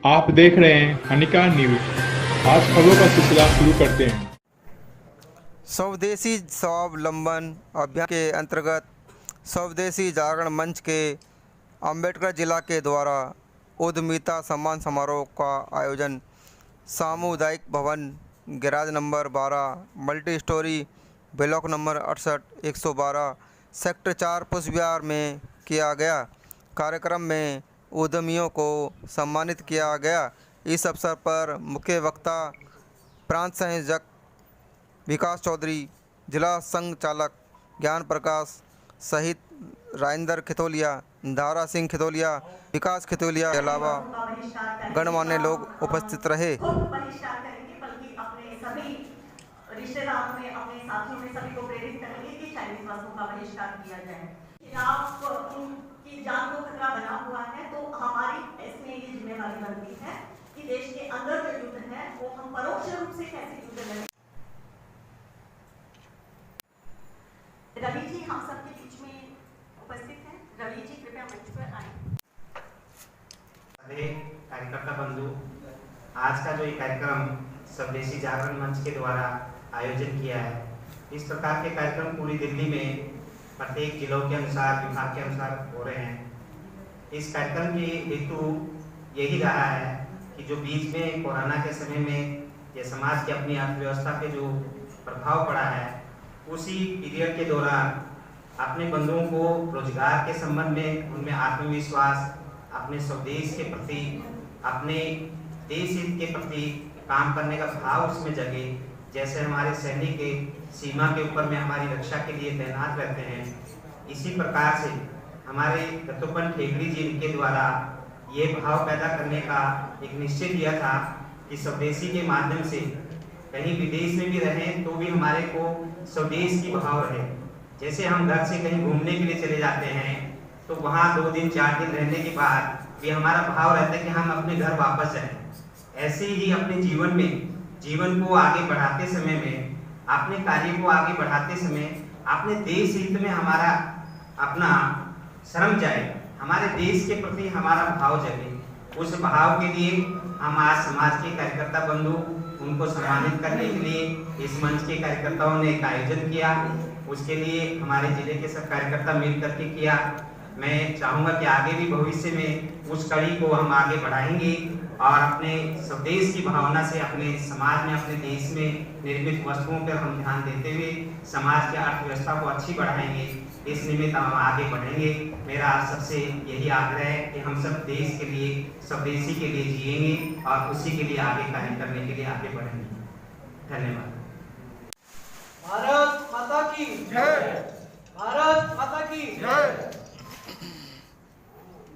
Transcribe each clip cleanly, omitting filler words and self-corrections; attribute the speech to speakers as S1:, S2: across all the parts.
S1: आप देख रहे हैं हानिकार न्यूज। आज खबरों का सिलसिला शुरू करते हैं।
S2: स्वदेशी स्वावलंबन अभियान के अंतर्गत स्वदेशी जागरण मंच के अम्बेडकर जिला के द्वारा उद्यमिता सम्मान समारोह का आयोजन सामुदायिक भवन garage number 12 multi storey block number 68 112 sector 4 पुष्प विहार में किया गया। कार्यक्रम में उद्यमियों को सम्मानित किया गया। इस अवसर पर मुख्य वक्ता प्रांत संयोजक विकास चौधरी, जिला संघ चालक ज्ञान प्रकाश सहित राजेंद्र खितौलिया, धारा सिंह खितौलिया, विकास खितौलिया के अलावा गणमान्य लोग उपस्थित रहे।
S3: बहिष्कार करेंगे, बल्कि अपने सभी रिश्तेदारों में, अपने साथियों में सभी को प्रेरित करेंगे कि चाइनीज वस्तुओं का बहिष्कार किया जाए। खिलाफ उनकी जान को खतरा बना हुआ है, तो हमारी इसमें ये जिम्मेदारी बनती है कि देश के अंदर जो युद्ध है वो हम परोक्ष रूप से कैसे युद्ध लड़ें। रवि जी हम सबके बीच में उपस्थित हैं। रवि जी कृपया मंच पर आए।
S4: सभी कार्यकर्ता बंधु, आज का जो ये कार्यक्रम स्वदेशी जागरण मंच के द्वारा आयोजन किया है, इस प्रकार के कार्यक्रम पूरी दिल्ली में प्रत्येक जिलों के अनुसार, विभाग के अनुसार हो रहे हैं। इस कार्यक्रम की हेतु यही रहा है कि जो बीच में कोरोना के समय में ये समाज की अपनी अर्थव्यवस्था पे जो प्रभाव पड़ा है, उसी पीरियड के दौरान अपने बंधुओं को रोजगार के संबंध में उनमें आत्मविश्वास, अपने स्वदेश के प्रति, अपने देश हित के प्रति काम करने का भाव उसमें जगे। जैसे हमारे सैनिक सीमा के ऊपर में हमारी रक्षा के लिए तैनात रहते हैं, इसी प्रकार से हमारे दत्तोपंत ठेकरी जी के द्वारा ये भाव पैदा करने का एक निश्चय किया था कि स्वदेशी के माध्यम से कहीं विदेश में भी रहें तो भी हमारे को स्वदेश की भाव रहे। जैसे हम घर से कहीं घूमने के लिए चले जाते हैं तो वहाँ 2 दिन 4 दिन रहने के बाद भी हमारा भाव रहता है कि हम अपने घर वापस जाएं। ऐसे ही अपने जीवन को आगे बढ़ाते समय में, अपने कार्य को आगे बढ़ाते समय अपने देश हित में हमारा अपना श्रम जाए, हमारे देश के प्रति हमारा भाव जगे। उस भाव के लिए हम आज समाज के कार्यकर्ता बंधु उनको सम्मानित करने के लिए इस मंच के कार्यकर्ताओं ने एक आयोजन किया। उसके लिए हमारे जिले के सब कार्यकर्ता मिल करके किया। मैं चाहूँगा कि आगे भी भविष्य में उस कड़ी को हम आगे बढ़ाएंगे और अपने स्वदेश की भावना से अपने समाज में, अपने देश में निर्मित वस्तुओं पर हम ध्यान देते हुए समाज की अर्थव्यवस्था को अच्छी बढ़ाएंगे। इस निमित्त हम आगे बढ़ेंगे। मेरा आप सबसे यही आग्रह है कि हम सब देश के लिए, स्वदेशी के लिए जिएंगे और उसी के लिए आगे कार्य करने के लिए आगे बढ़ेंगे। धन्यवाद।
S5: भारत माता की जय। भारत माता की जय।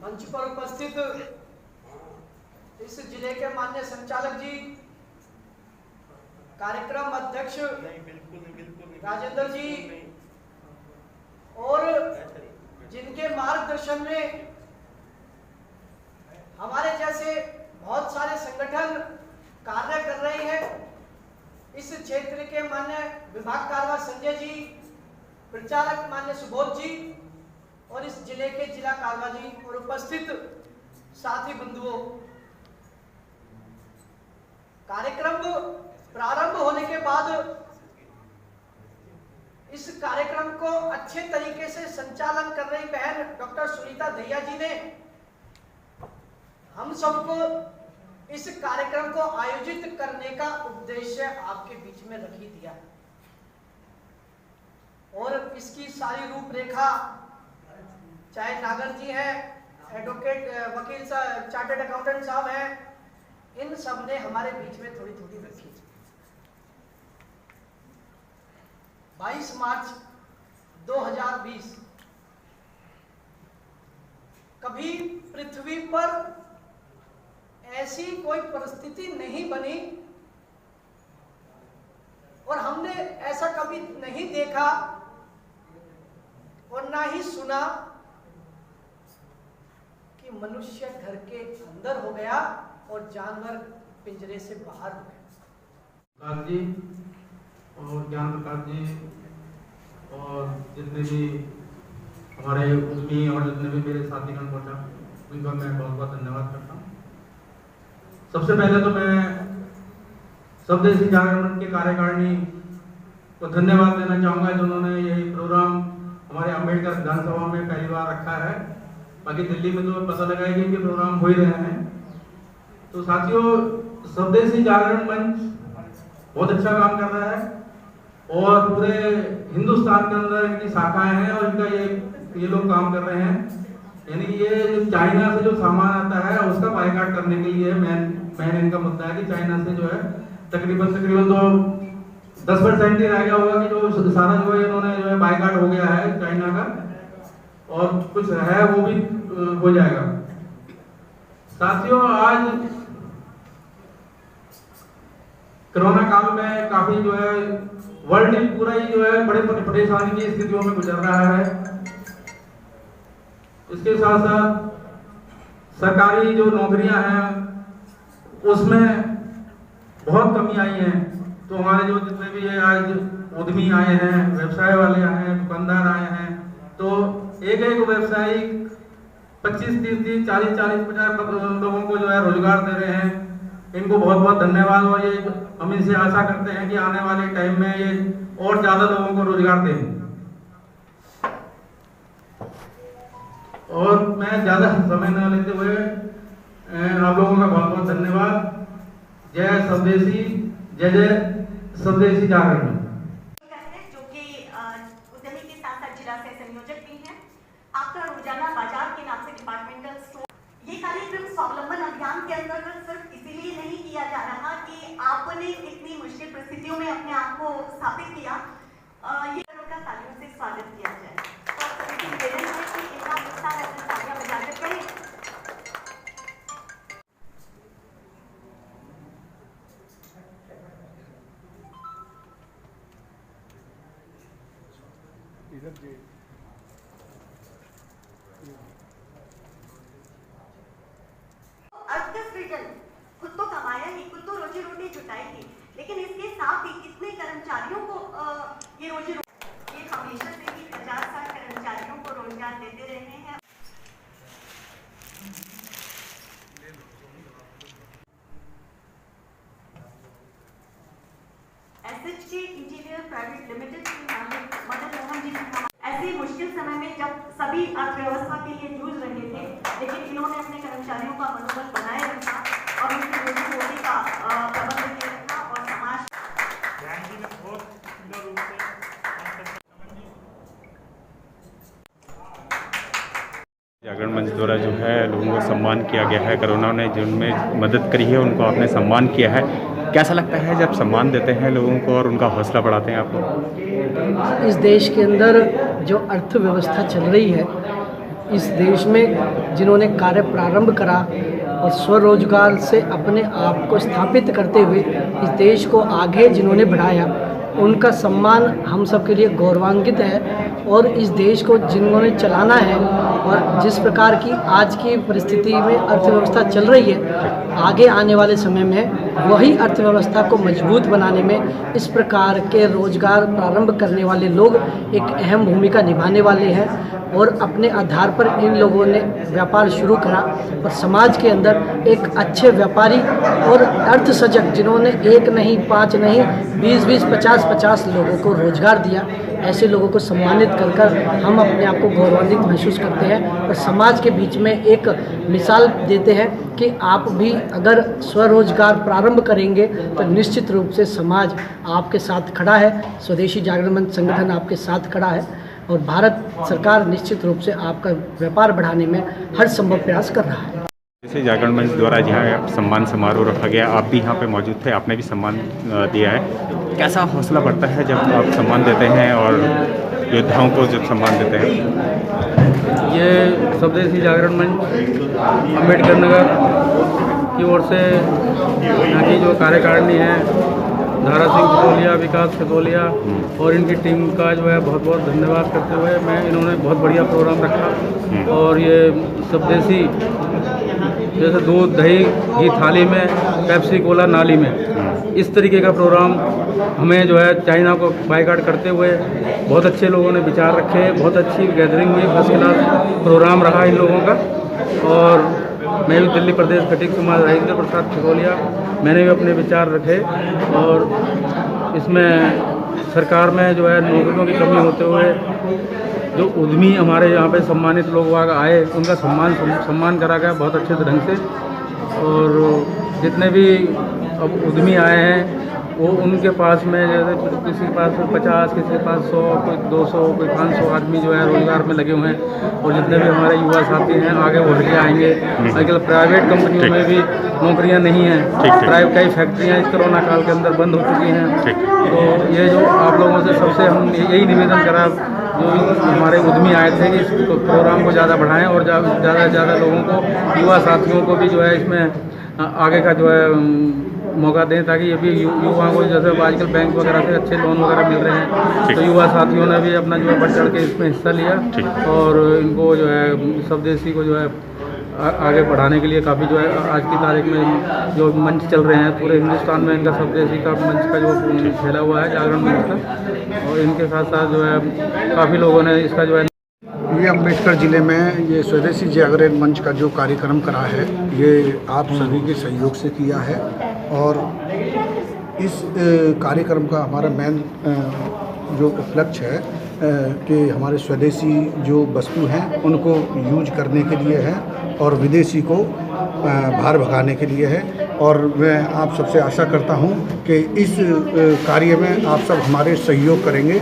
S5: मंच पर उपस्थित इस जिले के माननीय संचालक जी, कार्यक्रम अध्यक्ष राजेंद्र जी और जिनके मार्गदर्शन में हमारे जैसे बहुत सारे संगठन कार्य कर रहे हैं, इस क्षेत्र के माननीय विभाग कारवार संजय जी, प्रचारक माननीय सुबोध जी और इस जिले के जिला कारवार जी और उपस्थित साथी बंधुओं, कार्यक्रम प्रारंभ होने के बाद इस कार्यक्रम को अच्छे तरीके से संचालन कर रही बहन डॉक्टर सुनीता दहिया जी ने हम सबको इस कार्यक्रम को आयोजित करने का उद्देश्य आपके बीच में रख ही दिया और इसकी सारी रूपरेखा चाहे नागर जी हैं, एडवोकेट वकील साहब, चार्टर्ड अकाउंटेंट साहब हैं, इन सब ने हमारे बीच में थोड़ी थोड़ी रखी। 22 मार्च 2020 कभी पृथ्वी पर ऐसी कोई परिस्थिति नहीं बनी और हमने ऐसा कभी नहीं देखा और ना ही सुना कि मनुष्य घर के अंदर हो गया और जानवर पिंजरे से बाहर हो गए।
S6: प्रकाश जी और ज्ञान प्रकाश जी और जितने भी हमारे उद्यमी और जितने भी मेरे साथीगण पहुंचा, उनका मैं बहुत बहुत धन्यवाद करता हूँ। सबसे पहले तो मैं स्वदेशी जागरण मंच के कार्यकारिणी को धन्यवाद देना चाहूँगा, जिन्होंने यही प्रोग्राम हमारे अम्बेडकर विधानसभा में पहली बार रखा है। बाकी दिल्ली में तो पता लगा है कि इनके प्रोग्राम हो ही रहे हैं। तो साथियों, स्वदेशी जागरण मंच बहुत अच्छा काम कर रहा है और पूरे हिंदुस्तान के अंदर इनकी शाखाएं हैं और इनका ये लोग काम कर रहे हैं। यानी ये जो चाइना से जो सामान आता है उसका बायकॉट करने के लिए मेन इनका मुद्दा है कि चाइना से जो है तकरीबन तो 10% ही रह गया होगा कि जो सारा जो है इन्होंने जो है बायकॉट हो गया है चाइना का, और कुछ है वो भी हो जाएगा। साथियों, आज कोरोना काल में काफी जो है वर्ल्ड ही पूरा ही जो है बड़े परेशानी की स्थितियों में गुजर रहा है। इसके साथ साथ सरकारी जो नौकरियां हैं उसमें बहुत कमी आई है। तो हमारे जो जितने भी आज उद्यमी आए हैं, व्यवसाय वाले आए हैं, दुकानदार आए हैं, तो एक व्यवसायी 25-30, 40-50 लोगों को जो है रोजगार दे रहे हैं। इनको बहुत बहुत धन्यवाद और ये हम इनसे आशा करते हैं कि आने वाले टाइम में ये और ज्यादा लोगों को रोजगार दें। और मैं ज्यादा समय न लेते हुए आप लोगों का बहुत बहुत धन्यवाद। जय स्वदेशी, जय स्वदेशी जागरण।
S3: जो कि उद्यमी के साथ साथ जिला से संयोजक भी हैं। आपका रोजाना बाजार के नाम से डिपार्टमेंटल स्टोर, ये कार्यक्रम स्वावलंबन अभियान के अंतर्गत सिर्फ इसीलिए नहीं किया जा रहा कि आपने इतनी मुश्किल परिस्थितियों में अपने आप को स्थापित किया। ये का तालियों से स्वागत किया जाए और सभी की निवेदन है कि इनका विस्तार अपनी तालियां बजाकर करें। अर्थ का सृजन खुद तो कमाया ही, खुद तो रोजी रोटी जुटाई ही, लेकिन इसके साथ ही कितने कर्मचारियों को ये रोजी रोटी, ये हमेशा से ही 50-60 कर्मचारियों को रोजगार देते रहे हैं। SHK इंजीनियर प्राइवेट लिमिटेड के मालिक मदन मोहन जी ने ऐसे मुश्किल समय में जब सभी अर्थव्यवस्था के लिए जूझ रहे थे, लेकिन इन्होंने अपने कर्मचारियों का मनोबल बनाए रखा और उनकी रोजी रोटी का प्रबंध किया रखा और समाज
S7: जागरण मंच द्वारा जो है लोगों को सम्मान किया गया है। कोरोना ने जिनमें मदद करी है उनको आपने सम्मान किया है। कैसा लगता है जब सम्मान देते हैं लोगों को और उनका हौसला बढ़ाते हैं आप लोग?
S5: इस देश के अंदर जो अर्थव्यवस्था चल रही है, इस देश में जिन्होंने कार्य प्रारंभ करा और स्वरोजगार से अपने आप को स्थापित करते हुए इस देश को आगे जिन्होंने बढ़ाया, उनका सम्मान हम सब के लिए गौरवान्वित है। और इस देश को जिन्होंने चलाना है और जिस प्रकार की आज की परिस्थिति में अर्थव्यवस्था चल रही है, आगे आने वाले समय में वही अर्थव्यवस्था को मजबूत बनाने में इस प्रकार के रोजगार प्रारंभ करने वाले लोग एक अहम भूमिका निभाने वाले हैं। और अपने आधार पर इन लोगों ने व्यापार शुरू करा और समाज के अंदर एक अच्छे व्यापारी और अर्थ सजग, जिन्होंने 1 नहीं 5 नहीं 20-20, 50-50 लोगों को रोजगार दिया, ऐसे लोगों को सम्मानित कर हम अपने आप को गौरवान्वित महसूस करते हैं और समाज के बीच में एक मिसाल देते हैं कि आप भी अगर स्वरोजगार प्रारंभ करेंगे तो निश्चित रूप से समाज आपके साथ खड़ा है। स्वदेशी जागरण मंच संगठन आपके साथ खड़ा है और भारत सरकार निश्चित रूप से आपका व्यापार बढ़ाने में हर संभव प्रयास कर रहा है।
S7: जैसे जागरण मंच द्वारा जहाँ सम्मान समारोह रखा गया, आप भी यहाँ पे मौजूद थे, आपने भी सम्मान दिया है। कैसा हौसला बढ़ता है जब आप सम्मान देते हैं और योद्धाओं को जब सम्मान देते हैं?
S6: ये स्वदेशी जागरण मंच अम्बेडकर नगर की ओर से यहाँ की जो कार्यकारिणी है, धारा सिंह खतौलिया, विकास खतौलिया और इनकी टीम का जो है बहुत बहुत धन्यवाद करते हुए इन्होंने बहुत बढ़िया प्रोग्राम रखा। और ये स्वदेशी जैसे दूध दही घी थाली में, पेप्सी कोला नाली में, इस तरीके का प्रोग्राम हमें जो है चाइना को बायकॉट करते हुए बहुत अच्छे लोगों ने विचार रखे। बहुत अच्छी गैदरिंग हुई, फर्स्ट क्लास प्रोग्राम रहा इन लोगों का। और मैं भी दिल्ली प्रदेश खटीक समाज राजेंद्र प्रसाद खगोलिया, मैंने भी अपने विचार रखे और इसमें सरकार में जो है नौकरियों की कमी होते हुए जो उद्यमी हमारे यहाँ पे सम्मानित लोग वहाँ आए उनका सम्मान करा गया बहुत अच्छे ढंग से। और जितने भी अब उद्यमी आए हैं वो उनके पास में जैसे किसी के पास 50, किसी के पास 100, कोई 200, कोई 500 आदमी जो है रोजगार में लगे हुए हैं। और जितने भी हमारे युवा साथी हैं आगे बढ़ के आएंगे। आजकल प्राइवेट कंपनियों में भी नौकरियां नहीं हैं, प्राइवेट कई फैक्ट्रियां इस कोरोना काल के अंदर बंद हो चुकी हैं। तो ये जो आप लोगों से सबसे हम यही निवेदन करा जो हमारे उद्यमी आए थे कि इस प्रोग्राम को ज़्यादा बढ़ाएं और ज़्यादा से ज़्यादा लोगों को, युवा साथियों को भी जो है इसमें आगे का जो है मौका दें ताकि ये भी युवाओं को जैसे आजकल बैंक वगैरह से अच्छे लोन वगैरह मिल रहे हैं। तो युवा साथियों ने भी अपना जो है बढ़ चढ़ के इसमें हिस्सा लिया और इनको जो है स्वदेशी को जो है आगे बढ़ाने के लिए काफ़ी जो है आज की तारीख में जो मंच चल रहे हैं पूरे हिंदुस्तान में इनका स्वदेशी का मंच का जो फैला हुआ है जागरण मंच का, और इनके साथ साथ जो है काफ़ी लोगों ने इसका जो है
S8: ये अम्बेडकर ज़िले में ये स्वदेशी जागरण मंच का जो कार्यक्रम करा है ये आप सभी के सहयोग से किया है। और इस कार्यक्रम का हमारा मेन जो उपलक्ष्य है कि हमारे स्वदेशी जो वस्तु हैं उनको यूज करने के लिए है और विदेशी को बाहर भगाने के लिए है। और मैं आप सबसे आशा करता हूं कि इस कार्य में आप सब हमारे सहयोग करेंगे।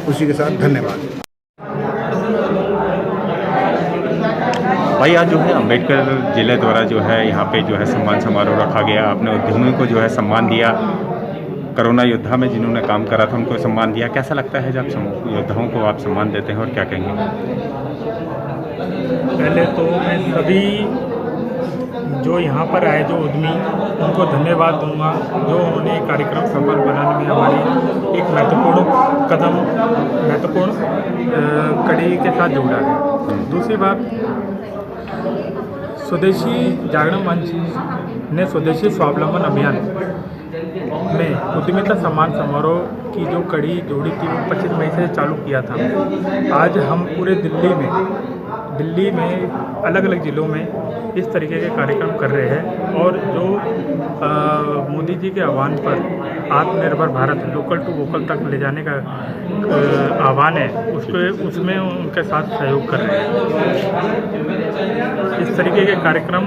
S8: उसी के साथ धन्यवाद।
S7: भाई आज जो है अम्बेडकर ज़िले द्वारा जो है यहाँ पे जो है सम्मान समारोह रखा गया। आपने उद्यमियों को जो है सम्मान दिया, कोरोना योद्धा में जिन्होंने काम करा था उनको सम्मान दिया। कैसा लगता है जब योद्धाओं को आप सम्मान देते हैं और क्या कहेंगे?
S9: पहले तो मैं सभी जो यहाँ पर आए जो उद्यमी उनको धन्यवाद दूंगा जो उन्होंने कार्यक्रम सफल बनाने में हमारी एक महत्वपूर्ण कड़ी के साथ जोड़ा है। दूसरी बात, स्वदेशी जागरण मंच ने स्वदेशी स्वावलंबन अभियान में उद्यमिता सम्मान समारोह की जो कड़ी जोड़ी थी वो 25 मई से चालू किया था। आज हम पूरे दिल्ली में अलग अलग ज़िलों में इस तरीके के कार्यक्रम कर रहे हैं। और जो मोदी जी के आह्वान पर आत्मनिर्भर भारत लोकल टू वोकल तक ले जाने का आह्वान है उसमें उनके साथ सहयोग कर रहे हैं। इस तरीके के कार्यक्रम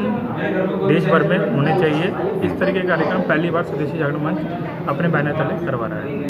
S9: देश भर में होने चाहिए। इस तरीके के कार्यक्रम पहली बार स्वदेशी जागरण मंच अपने बैनर तले करवा रहा है।